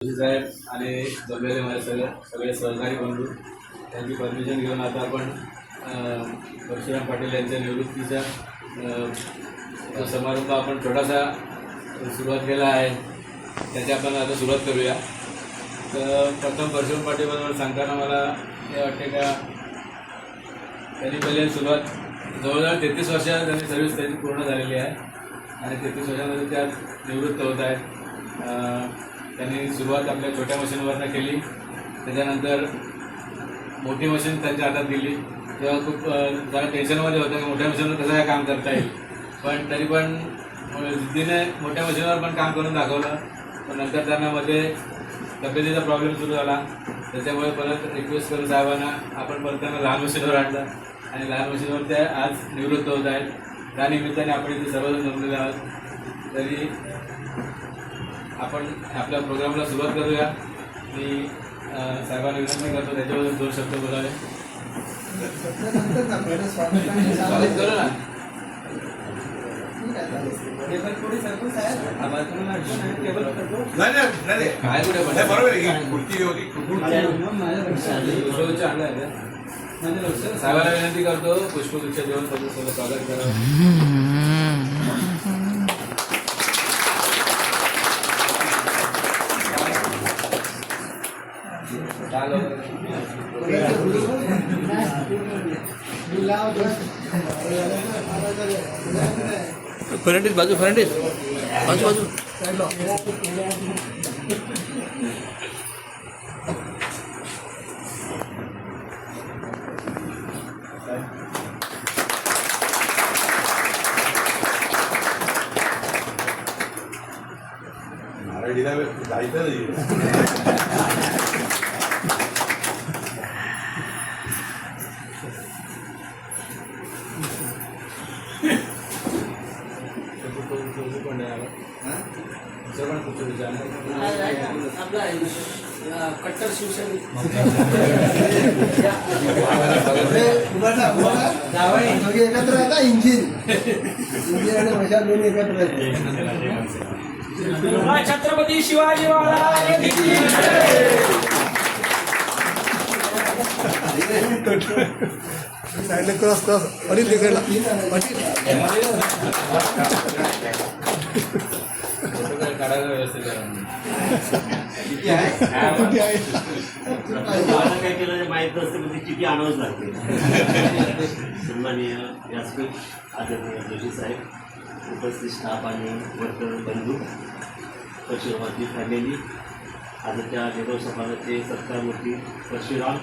साहेब आणि जमलेले माझे सगळे सहकारी बंधू त्यांची परमिशन घेऊन आता आपण परशुराम पाटील यांच्या निवृत्तीचा जो समारंभ आपण छोटासा सुरुवात केला आहे त्याची आपण आता सुरुवात करूया. तर प्रथम परशुराम पाटीलबद्दल सांगताना मला हे वाटते का त्यांनी पहिले सुरुवात जवळजवळ 33 वर्ष त्यांनी सर्व्हिस त्यांची पूर्ण झालेली आहे आणि 33 वर्षामध्ये त्या निवृत्त होत आहेत. त्यांनी सुरुवात आपल्या छोट्या मशीनवरनं केली, त्याच्यानंतर मोठी मशीन त्यांच्या हातात दिली तेव्हा खूप जरा टेन्शनमध्ये होतं की मोठ्या मशीनवर कसं काय काम करता येईल, पण तरी पण जिद्दीने मोठ्या मशीनवर पण काम करून दाखवलं. पण नंतर त्यांना मध्ये तब्येतीचा प्रॉब्लेम सुरू झाला, त्याच्यामुळे परत रिक्वेस्ट करून साहेबांना आपण परत त्यांना लहान मशीनवर आणलं आणि लहान मशीनवर ते आज निवृत्त होत आहेत. त्यानिमित्ताने आपण इथे सर्वजण जमलेले आहोत. तरी आपण आपल्या प्रोग्रामला सुरुवात करूया. मी साहेबांना विनंती करतो त्याच्याबद्दल 2 शब्द बोलावे. स्वागत करू ना. काय कुठे साहेबांना विनंती करतो पुष्पगुच्छ देऊन सगळं स्वागत करावं. फर्नांडिस बाजू, फर्नांडिस बाजू बाजू. कट्टर शिवसैनिक एकत्र आहे का? इंजिन आणि मशाल दोन्ही एकत्र आहे. छत्रपती शिवाजी महाराज की साइडला क्रॉस क्रॉस अडीच तिकडला काढायला व्यवस्थित काय केलं माहीत नसतं म्हणजे किती आणावंच लागते. सन्माननीय व्यासपीठ आदरणीय जोशी साहेब, उपस्थित स्टाफ आणि वर्कर बंधू, परशुरामाची फॅमिली, आजच्या निरोप समाजाचे सत्कारमूर्ती परशुराम,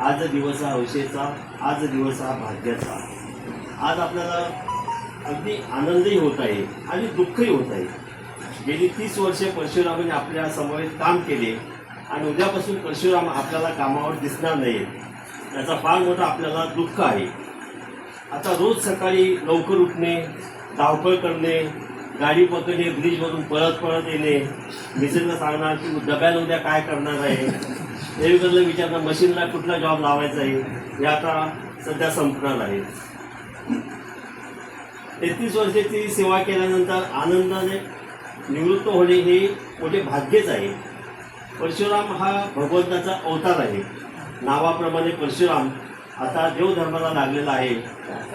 आज दिवस हा हौशेचा, आज दिवस हा भाग्याचा. आज आपल्याला अगदी आनंदही होत आहे आणि दुःखही होत आहे. गेली 30 वर्षे परशुरामाने आपल्या समवेत काम केले आणि उद्यापासून परशुराम आपल्याला कामावर दिसणार नाही, याचा फार मोठा आपल्याला दुःख आहे. आता रोज सकाळी लवकर उठणे, धावपळ करणे, गाडी पकडणे, ब्रिजवरून पळत येणे, मिसेसला सांगणार की डब्याला उद्या काय करणार आहे, रेल्वेकडलं विचारणार मशीनला कुठला जॉब लावायचा आहे, हे आता सध्या संपणार आहे. 33 वर्षाची सेवा केल्यानंतर आनंदाने निवृत्त होणे हे मोठे भाग्यच आहे. परशुराम हा भगवंताचा अवतार आहे. नावाप्रमाणे परशुराम आता देवधर्माला लागलेला आहे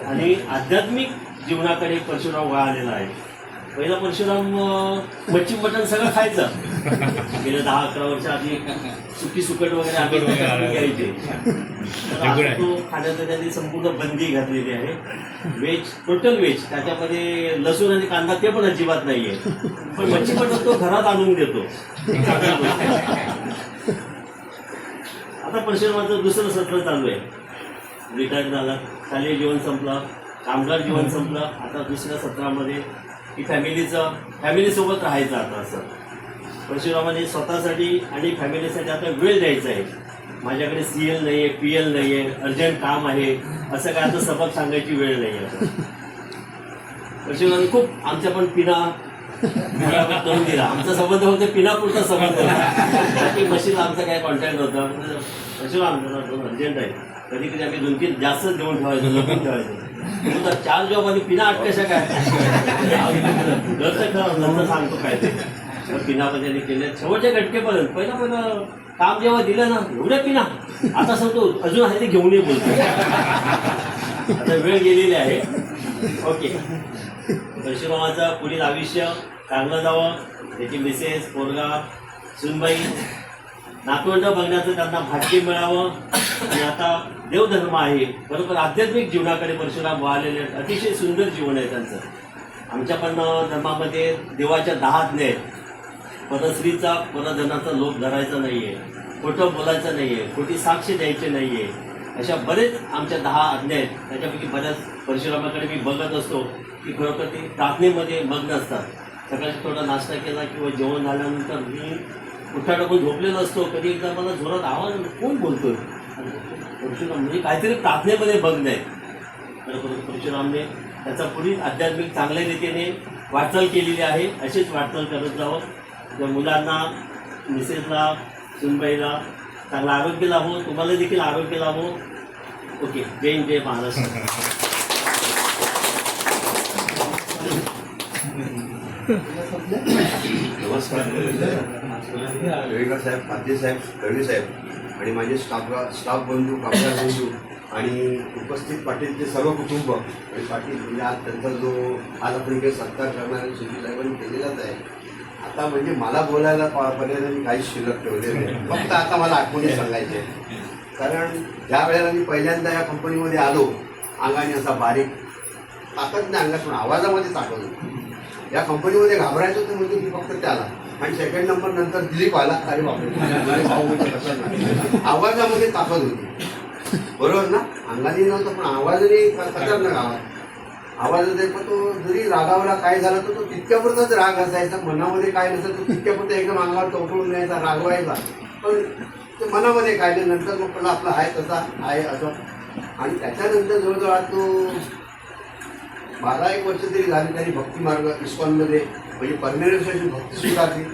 आणि आध्यात्मिक जीवनाकडे परशुराम वळालेला आहे. पहिला परशुराम मच्छी मटण सगळं खायचं. गेल्या 10-11 वर्ष आधी सुकी सुकट वगैरे आम्ही घ्यायचे. तो खाण्याचं त्यांनी संपूर्ण बंदी घातलेली आहे. व्हेज, टोटल व्हेज, त्याच्यामध्ये लसूण आणि कांदा ते पण अजिबात नाही आहे. पण मच्छी मटण तो घरात आणून देतो. आता परशुरामाचं दुसरं सत्र चालू आहे. रिटायर झाला, शालेय जीवन संपलं, कामगार जीवन संपलं, आता दुसऱ्या सत्रामध्ये की फॅमिलीसोबत राहायचं. आता असं परशुरामाने स्वतःसाठी आणि फॅमिलीसाठी आता वेळ द्यायचा आहे. माझ्याकडे CL नाही आहे, PL नाही आहे, अर्जंट काम आहे, असं काय आता सबक सांगायची वेळ नाही आहे. परशुरामाने खूप आमच्या पण पिना करून दिला. आमचा संबंध फक्त पिनापुरता संबंध होता, बाकी मशीन आमचा काय कॉन्टॅक्ट होता. परशुराम अर्जंट आहे, कधी कधी आम्ही 2-3 जास्त देऊन ठेवायचो, लपून ठेवायचो. 4 जॉब आणि पिना 8 कशा काय नंतर सांगतो काय ते. पिना पण त्यांनी केले शेवटच्या घटकेपर्यंत पहिलं काम जेव्हा दिलं ना एवढ्या पिना आता सांगतो अजून आहे ते घेऊन ये बोलतो. आता वेळ गेलेली आहे. ओके, परशुरामाचं पुढील आयुष्य चांगलं जावं, त्याची मिसेस, पोरगा, सुनबाई, नातवंड बघण्याचं त्यांना भाग्य मिळावं. आणि आता देवधर्म आहे बरोबर आध्यात्मिक जीवनाकडे परशुराम वळालेले आहेत. अतिशय सुंदर जीवन आहे त्यांचं. आमच्या पण धर्मामध्ये देवाच्या 10 आज्ञा आहेत. परस्त्रीचा परधनाचा लोभ धरायचा नाही आहे, खोटं बोलायचं नाही आहे, खोटी साक्ष द्यायची नाही आहे. अशा बरेच आमच्या 10 आज्ञा आहेत. त्याच्यापैकी बऱ्याच परशुरामाकडे मी बघत असतो की खरोखर ते प्रार्थनेमध्ये मग्न असतात. सकाळी थोडा नाश्ता केला किंवा जेवण झाल्यानंतर मी उठा टाकून झोपलेलो असतो. कधी एकदा मला जोरात आवाज कोण बोलतोय परशुराम म्हणजे काहीतरी प्रार्थनेमध्ये मग्न आहे. खरोखर परशुरामने त्याचा पुढील आध्यात्मिक चांगल्या रीतीने वाटचाल केलेली आहे. अशीच वाटचाल करत जावं. त्या मुलांना, मिसेसला, सुनबाईला चांगलं आरोग्य लाभो, तुम्हाला देखील आरोग्य लाभो. ओके, जय हिंद, जय महाराष्ट्र. नमस्कार. केळकर साहेब, खाते साहेब, दळवी साहेब आणि माझे स्टाफ बंधू, कामगार बंधू आणि उपस्थित पाटीलचे सर्व कुटुंब आणि पाटील म्हणजे आज त्यांचा जो आज आपण इकडे सत्कार करणाऱ्या सुनील साहेबांनी केलेलाच आहे. आता म्हणजे मला बोलायला पर्यंत मी काहीच शिल्लक ठेवलेलं नाही. फक्त आता मला आठवणी सांगायचे आहे. कारण ज्या वेळेला मी पहिल्यांदा या कंपनीमध्ये आलो अंगाने असा बारीक ताकद नाही अंगात पण आवाजामध्ये ताकद होती. या कंपनीमध्ये घाबरायचं होतं म्हणजे मी फक्त त्याला आणि सेकंड नंबर नंतर दिलीप आला. अरे बापरे, आवाजामध्ये ताकद होती बरोबर ना. अंगाने नव्हतं पण आवाजाने खतरनाक आवाज होते. पण तो जरी रागावला काय झाला तर तो तितक्यापुरताच राग असायचा. मनामध्ये काय नसतं तो तितक्यापुरता एकदम अंगावर टोकळून न्यायचा, रागवायचा. पण ते मनामध्ये काय नाही. नंतर मग पण आपला आहे तसा आहे असं. आणि त्याच्यानंतर जवळजवळ आज तो 12-1 वर्ष तरी झाली त्यांनी भक्ती मार्ग इस्कॉनमध्ये म्हणजे परमेश्वराची भक्ती स्वीकारली.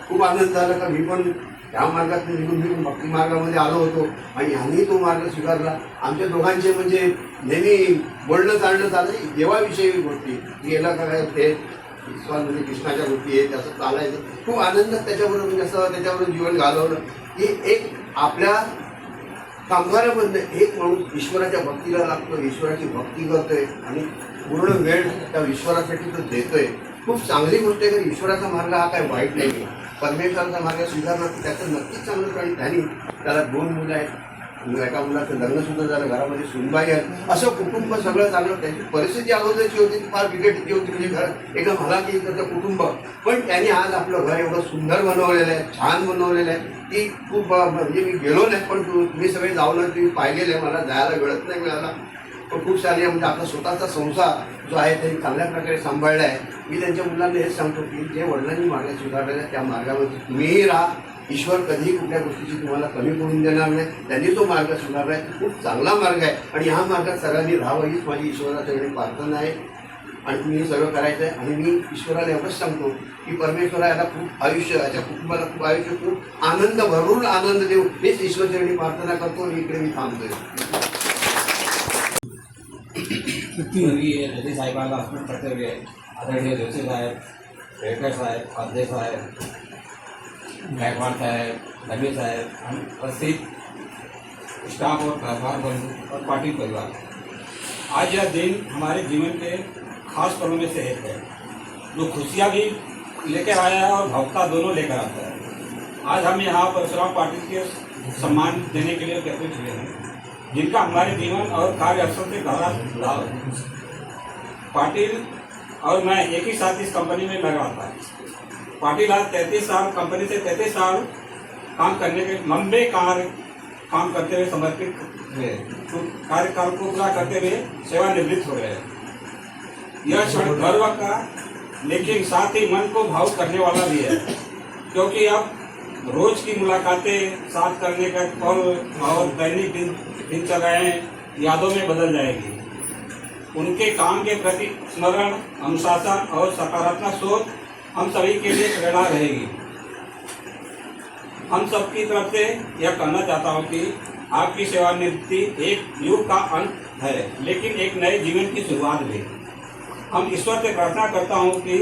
खूप आनंद झाला का मी पण ह्या मार्गात निघून मी पण भक्ती मार्गामध्ये आलो होतो आणि ह्यांनी तो मार्ग स्वीकारला. आमच्या दोघांचे म्हणजे नेहमी बोलणं चालणं चाललं देवाविषयी गोष्टी गेला का काय ते इस्कॉनमध्ये कृष्णाच्या गोष्टी आहे त्याचं चालायचं. खूप आनंद त्याच्याबरोबर म्हणजे असं त्याच्याबरोबर जीवन घालवलं की एक आपल्या कामगारामधनं एक माणूस ईश्वराच्या भक्तीला लागतो, ईश्वराची भक्ती करतोय आणि पूर्ण वेळ त्या ईश्वरासाठी तो देतोय. खूप चांगली गोष्ट आहे की ईश्वराचा मार्ग हा काय वाईट नाही आहे. परमेश्वराचा मार्ग स्वीकारला की त्याचं नक्कीच चांगलं. आणि त्यांनी त्याला 2 मुलं आहेत. एका मुलाचं लग्नसुद्धा झालं, घरामध्ये सुनबाई आहे. असं कुटुंब सगळं चांगलं. त्याची परिस्थिती अगोदरची होती ती फार बिकटची होती म्हणजे घर एकदम हलाखी त्याचं कुटुंब. पण त्यांनी आज आपलं घर एवढं सुंदर बनवलेलं आहे, छान बनवलेलं आहे की खूप म्हणजे मी गेलो नाही पण तुम्ही सगळे जाऊन तुम्ही पाहिलेलं आहे. मला जायला वेळच नाही मिळाला पण खूप सारी म्हणजे आपला स्वतःचा संसार जो आहे त्यांनी चांगल्या प्रकारे सांभाळला आहे. मी त्यांच्या मुलांना हेच सांगतो की जे वडिलांनी मार्ग स्वीकारलेला आहे त्या मार्गामध्ये तुम्हीही राहा. ईश्वर कधीही कुठल्या गोष्टीची तुम्हाला कमी करून देणार नाही. त्यांनी जो मार्ग स्वीकारला आहे खूप चांगला मार्ग आहे आणि ह्या मार्गात सगळ्यांनी राहावं हीच माझी ईश्वराच्याकडे प्रार्थना आहे. आणि तुम्ही हे सगळं करायचं आहे. आणि मी ईश्वराला एवढंच सांगतो की परमेश्वरा याला खूप आयुष्य, याच्या कुटुंबाला खूप आयुष्य, खूप आनंद, भरपूर आनंद देऊ हेच ईश्वराच्याकडे प्रार्थना करतो आणि इकडे मी थांबतोय. स्वर्गीय साहेबांना अर्पण कर्तव्य आहे. आदरणीय जोशी साहेब, केळकर साहेब, खाते साहेब, गायकवाड साहेब, दळवी साहेब आणि उपस्थित स्टाफ और कामगार बंधु और पाटिल परिवार, आज यह दिन हमारे जीवन के खास पलों में से एक है जो खुशियाँ भी लेकर आया है और भावुकता दोनों लेकर आता है। आज हम यहाँ परशुराम पाटिल के सम्मान देने के लिए एकत्रित हुए हैं जिनका हमारे जीवन और कार्य अवसर से गहरा जुड़ाव है। पाटिल और मैं एक ही साथ इस कंपनी में लगा था। पाटिल आज 33 साल कंपनी से 33 साल काम करने के लंबे काम करते हुए समर्पित हुए, तो कार्यकाल को पूरा करते हुए सेवानिवृत्त हो गए। यह क्षण गर्व का लेकिन साथ ही मन को भावुक करने वाला भी है, क्योंकि अब रोज की मुलाकातें साथ करने का पल और दैनिक दिनचर्याएं यादों में बदल जाएगी। उनके काम के प्रति स्मरण, अनुशासन और सकारात्मक सोच हम सभी के लिए प्रेरणा रहेगी। हम सबकी तरफ से यह कहना चाहता हूं कि आपकी सेवानिवृत्ति एक युग का अंत है, लेकिन एक नए जीवन की शुरुआत भी। हम ईश्वर से प्रार्थना करता हूं कि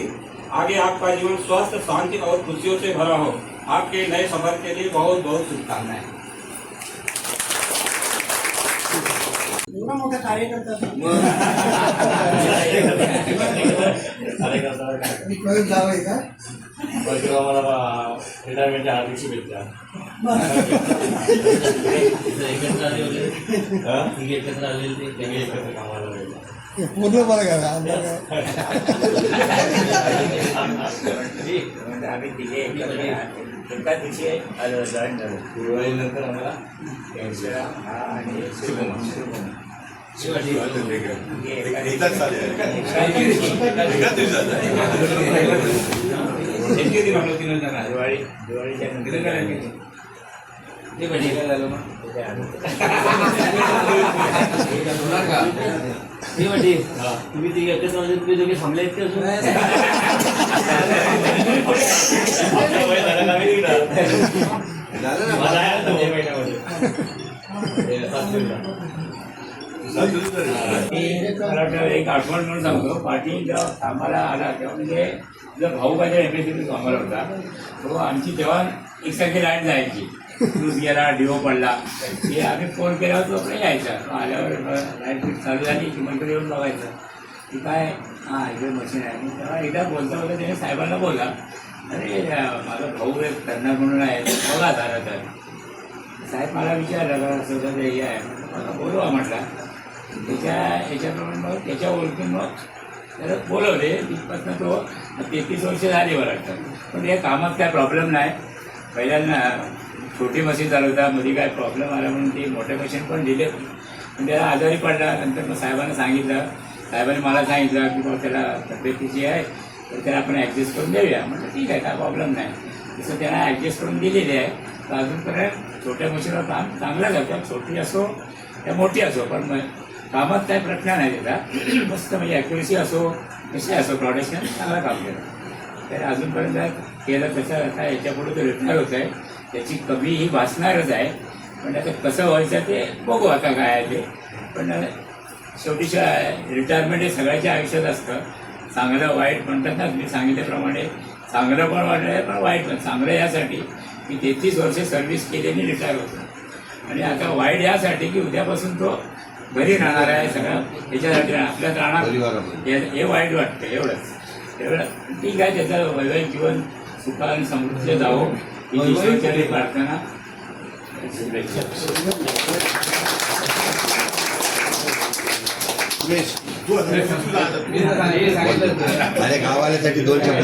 आगे आपका जीवन स्वस्थ, शांति और खुशियों से भरा हो। आपके नए सफर के लिए बहुत बहुत शुभकामनाएं। एवढा मोठा कार्यकर्ता मी परत जावंय का रिटायरमेंटच्या हार्दिक शुभेच्छा. एकत्र आले होते एकत्र आलेले ते एकत्र कामाला लागले. पूर्ण बरं करा आम्ही तिघे एकाच दिवशी जॉईन झालो. दिवाळीनंतर आम्हाला आणि शुभम. दिवाळीच्या नंतर ते म्हणजे काय झालं मग मी म्हटली तुम्ही ती एकत्र आले तुम्ही दोघे थांबले आहेत अजून एक आठवण म्हणून सांगतो. पाटील जेव्हा कामाला आला तेव्हा म्हणजे जर भाऊ माझ्या एमएससीबी कामाला होता तो आमची तेव्हा एकसारखी लाईट जायची. क्रूज गेला, डिओ पडला की आम्ही फोन केल्यावर तो आपल्या यायचा. आल्यावर लाईट बीट चालू झाली की मंत्री येऊन बघायचं की काय हां इकडे मशीन आहे. तेव्हा एकदा बोलता बोलता त्याने साहेबांना बोला अरे माझा भाऊ एक करणार म्हणून आहे बघा झालं तर. साहेब मला विचारलं का असं कसं हे आहे मला बोलवा म्हटला. त्याच्या याच्याप्रमाणे मग त्याच्या ओळखून मग त्याला बोलवले. तिथपासून तो 33 वर्ष झाली मला वाटतं. पण या कामात काय प्रॉब्लेम नाही. पहिल्यांदा छोटी मशीन चालवता मध्ये काय प्रॉब्लेम आला म्हणून ती मोठे मशीन पण दिले. पण त्याला आजारी पडला. नंतर मग साहेबांना सांगितलं. साहेबांनी मला सांगितलं की बाबा त्याला तब्येतीची आहे तर त्याला आपण ॲडजस्ट करून देऊया. म्हटलं ठीक आहे काय प्रॉब्लेम नाही. तसं त्याला ॲडजस्ट करून दिलेली आहे. तर अजूनपर्यंत छोट्या मशीनवर काम चांगलं जातं. छोटी असो या मोठी असो पण मग कामात काही प्रश्न नाही त्याचा. मस्त म्हणजे ॲक्युरेसी असो कशी असो प्रोडक्शन चांगलं काम केलं. तर अजूनपर्यंत केलं तसं आता याच्यापुढे तो रिटायर होत आहे. त्याची कमी ही भासणारच आहे. पण आता कसं व्हायचं ते बघू आता काय आहे ते. पण शेवटी रिटायरमेंट हे सगळ्याच्या आयुष्यात असतं. चांगलं वाईट म्हणतात ना मी सांगितल्याप्रमाणे चांगलं पण वाटलं आहे पण वाईट पण. चांगलं यासाठी की 33 वर्ष सर्व्हिस केल्याने रिटायर होतो. आणि आता वाईट यासाठी की उद्यापासून तो घरी राहणार आहे. सगळं याच्यासाठी आपल्यात राहणार हे वाईट वाटतं एवढं ठीक आहे. त्याचं वैवाहिक जीवन सुखा आणि समृद्ध जावं ही ईश्वराची प्रार्थना. शुभेच्छा. अरे गावाल्यासाठी 2 शब्द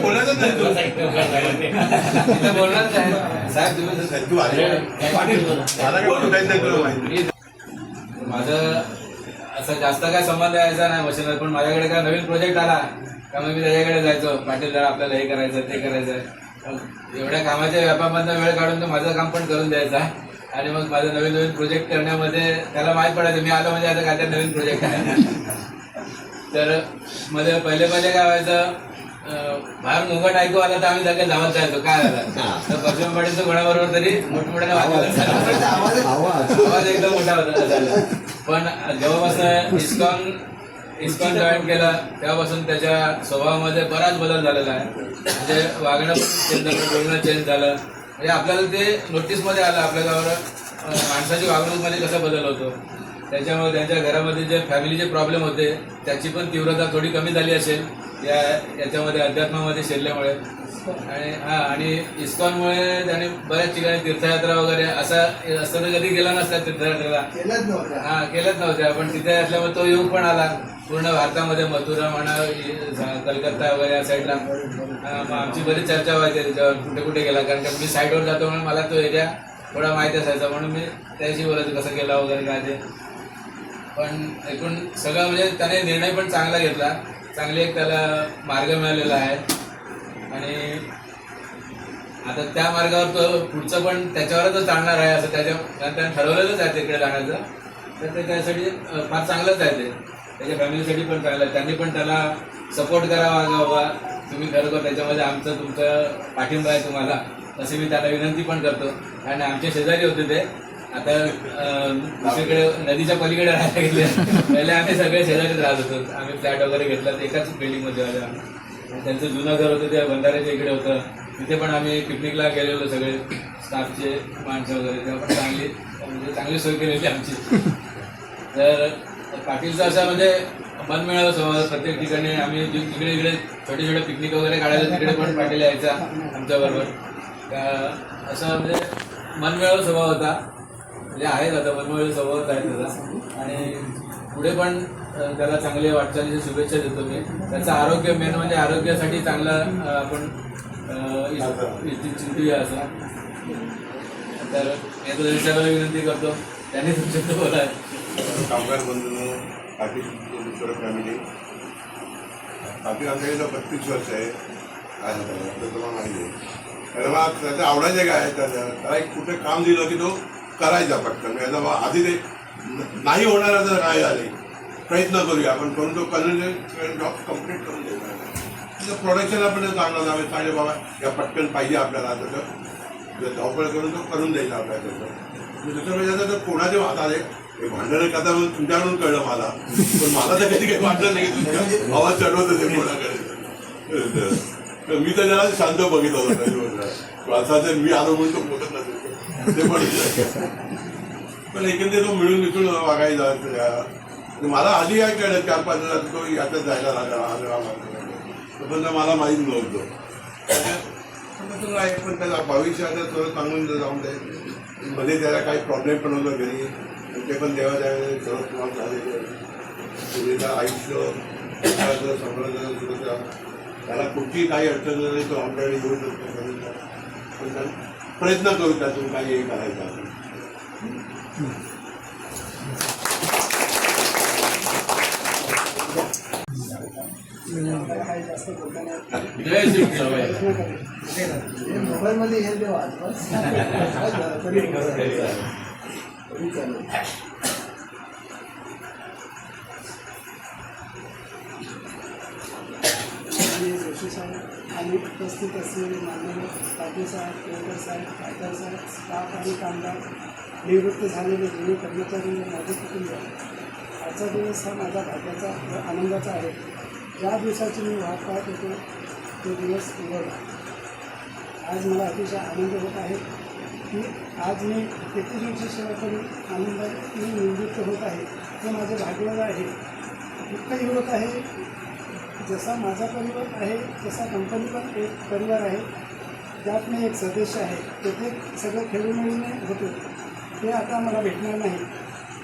बोलणारच नाही साहेब तुम्ही. माझं असं जास्त काय संबंध यायचा नाही मशीनवर. पण माझ्याकडे काय नवीन प्रोजेक्ट आला त्यामुळे मी त्याच्याकडे जायचो. पाटील जरा आपल्याला हे करायचं ते करायचं. एवढ्या कामाच्या व्यापामधनं वेळ काढून तो माझं काम पण करून द्यायचा. आणि मग माझं नवीन नवीन प्रोजेक्ट करण्यामध्ये त्याला माहीत पडायचं मी आलो म्हणजे आता काय नवीन प्रोजेक्ट आहे. तर मध्ये पहिले काय व्हायचं बाहेर मुंगट ऐकू आला तर आम्ही सगळं धावत जायचो काय झालं तर पश्चिम पाटीलचं कोणाबरोबर तरी मोठमोठ्याने आवाज एकदम मोठा होता झाला. पण जेव्हापासून इस्कॉन जॉईन केला तेव्हापासून त्याच्या स्वभावामध्ये बराच बदल झालेला आहे. म्हणजे वागणं पण चेंज झालं, बोलणं चेंज झालं. म्हणजे आपल्याला ते नोटीसमध्ये आलं आपल्याला माणसाची वागणूकमध्ये कसा बदल होतो. त्याच्यामुळे त्यांच्या घरामध्ये जे फॅमिलीचे प्रॉब्लेम होते त्याची पण तीव्रता थोडी कमी झाली असेल याच्यामध्ये अध्यात्मामध्ये शिरल्यामुळे. आणि इस्कॉनमुळे त्याने बऱ्याच ठिकाणी तीर्थयात्रा वगैरे असं तर कधी गेला नसता तीर्थयात्रेला. केलंच नव्हत्या. पण तिथे असल्यामुळे तो योग पण आला. पूर्ण भारतामध्ये मथुरा म्हणा कलकत्ता वगैरे या साईडला आमची बरीच चर्चा व्हायची त्याच्यावर कुठे कुठे गेला. कारण की मी साईडवर जातो म्हणून मला तो एरिया थोडा माहिती असायचा म्हणून मी त्याशी बोलायचो कसं केला वगैरे काय ते. पण एकूण सगळं म्हणजे त्याने निर्णय पण चांगला घेतला. चांगली एक त्याला मार्ग मिळालेला आहे. आणि आता त्या मार्गावर तो पुढचं पण त्याच्यावरच चालणार आहे असं त्याने ठरवलेलंच आहे तिकडे जाण्याचं. तर ते त्यासाठी फार चांगलंच आहे. ते त्याच्या फॅमिलीसाठी पण चांगलं आहे. त्यांनी पण त्याला सपोर्ट करावा बाबा तुम्ही खरोखर त्याच्यामध्ये तुमचं पाठिंबा आहे तुम्हाला असे मी त्याला विनंती पण करतो. आणि आमचे शेजारी होते ते आता दुसरीकडे नदीच्या पलीकडे राहायला गेले. पहिले आम्ही सगळे शेजारीच राहत होतो. आम्ही फ्लॅट वगैरे घेतला तर एकाच बिल्डिंगमध्ये आलो आम्ही. आणि त्यांचं जुनं घर होतं ते बंधाऱ्याच्या इकडे होतं. तिथे पण आम्ही पिकनिकला गेलेलो सगळे स्टाफचे माणसं वगैरे. तेव्हा पण चांगली सोय केलेली आमची. तर पाटीलचं असं म्हणजे मनमिळावं स्वभाव. प्रत्येक ठिकाणी आम्ही तिकडे इकडे छोटे छोटे पिकनिक वगैरे काढायला तिकडे पण पाटील यायचा आमच्याबरोबर. असं म्हणजे मनमिळावं स्वभाव होता. म्हणजे आहेच आता मनमिळावं स्वभावच आहे त्याचा. आणि पुढे पण त्याला चांगले वाटचालीच्या शुभेच्छा देतो मी. त्याचं आरोग्य मेन म्हणजे आरोग्यासाठी चांगला आपण चिंतूया असं. तर मी आता विचारायला विनंती करतो त्यांनी तुमच्याकडे बोला. कामगार बंधूंनो, पाटील दुसरं फॅमिली पाटील आमच्याकडे 32 वर्ष आहे. काय होतं तर तुम्हाला माहिती आहे. त्याला त्याचं आवडायचं काय त्याला एक कुठे काम दिलं की तो करायचा पटकन. याचा आधी ते नाही होणार असं काय झाले प्रयत्न करूया आपण करून तो जॉब कम्प्लीट करून देणार. त्याचं प्रोडक्शन आपण चांगलं जावे चांगले बाबा या पटकन पाहिजे आपल्याला तसं धावपळ करून तो करून द्यायचा आपल्याला तसं. दुसरं म्हणजे तर कोणाचे हात आले हे भांडणं करता म्हणून तुमच्याकडून कळलं मला. पण मला तर कधी काही वाटलं नाही की तुमच्या आवाज चढवत ते कोणाकडे. मी तर जरा शांत बघितलं होतं. असं मी आलो म्हणून तो बोलत नसेल ते पण एकंदरीत तो मिळून मिसळून वागायचा. मला आधी काय कळलं 4-5 हजार तो याच्यात जायला लागला पण मला माहीत नव्हतं. पण त्याला भविष्याचं थोडं चांगलं जाऊन जाईल. मध्ये त्याला काही प्रॉब्लेम पण होतं घरी ते पण देवा द्यावे सर्व तुम्हाला झालेलं आयुष्य संप्रदाय सुद्धा त्याला कुठची काही अडचण नाही तो आमच्याकडे येऊ शकतो. पण प्रयत्न करू त्यातून काही हे करायचं. मोबाईलमध्ये हे देवा तरी चालेल. जोशी साहेब आणि उपस्थित असलेले माननीय पाटील साहेब, केळकर साहेब, पाटील साहेब, स्टाफ आणि कामगार, निवृत्त झालेले जुने कर्मचारी व माझे कुटुंब, आजचा दिवस हा माझा भाग्याचा व आनंदाचा आहे. ज्या दिवसाची मी वाट पाहत होतो तो दिवस उगवला. आज मला अतिशय आनंद होत आहे की आज मी 33 वर्ष सेवा करून आनंदाने निवृत्त होत आहे. ते माझे भाग्य आहे. इतकंही होत आहे जसा माझा परिवार आहे तसा कंपनी पण एक परिवार आहे. त्यात मी एक सदस्य आहे. तेथे सगळं खेळूमेळीने होते ते आता मला भेटणार नाही.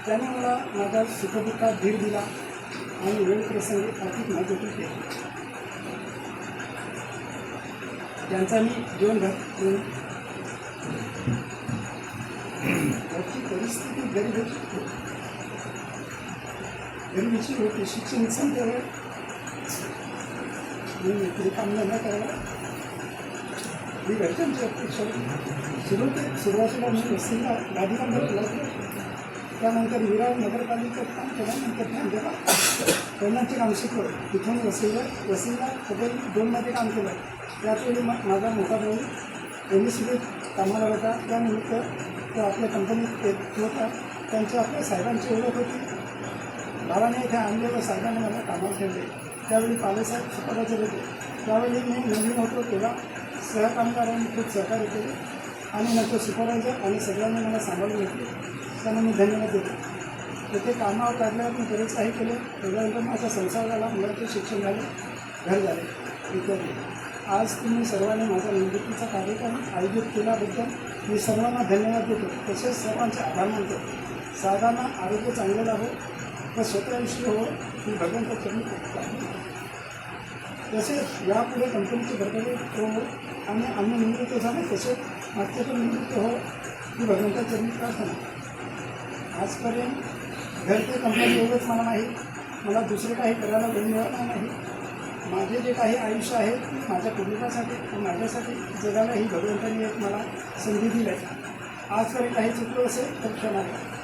त्याने मला माझ्या सुखदुःखात धीर दिला आणि वेळ प्रसंगी आर्थिक मदत केली. त्यांचा मी जीवन घरची परिस्थिती गरिबीची होती. शिक्षण संपल्यावर मी नोकरी काम न करायला मी घरच्यांची अपेक्षा सुरुवातीला मी वस्तीला गादीला लागलो. त्यानंतर विरार नगरपालिकेत काम केलं. नंतर नांदेडला पहिल्यांचे काम शिकवलं. तिथून वसईला तब्बल 2मध्ये काम केलं. त्याचवेळी माझा मोठा भाऊ MSCBत कामाला होता. त्यानिमित्त तो आपल्या कंपनीत येत होता. त्यांच्या आपल्या साहेबांची ओळख होती. भावाने इथे आणलेलं साहेबांनी मला कामाला ठेवले. त्यावेळी पालेसाहेब सुपरवायझर होते. त्यावेळी मी नवीन होतो तेव्हा सहकामगारांनी खूप सहकार्य केले आणि नंतर सुपरवायझर आणि सगळ्यांनी मला सांभाळून घेतले. त्यांना मी धन्यवाद देतो. तेथे कामावर काढल्यावर मी बरेच काही केले. त्याच्यानंतर माझा संसार झाला, मुलांचे शिक्षण झाले, घर झाले इत्यादी. आज तुम्ही सर्वांनी माझा निवृत्तीचा कार्यक्रम आयोजित केल्याबद्दल मी सर्वांना धन्यवाद देतो. तसेच सर्वांचे आभार मानतो. सर्वांना आरोग्य चांगले लाभो व स्वतःविषयी हो ही भगवंत चरणी प्रार्थना. तसेच यापुढे कंपनीची भरभराटी हो आणि आम्ही निवृत्त झाले तसेच मागचे पण निवृत्त हो ही भगवंता चरणी प्रार्थना. आजपर्यंत घर ते कंपनी एवढंच मला नाही. मला दुसरे काही करायला वेळ मिळाला नाही. माझे जे काही आयुष्य आहे माझ्या कुटुंबासाठी व माझ्यासाठी जगायला ही भगवंतांनी एक मला संधी दिली आहे. आजपर्यंत काही चुकलं असेल तर क्षमा करा.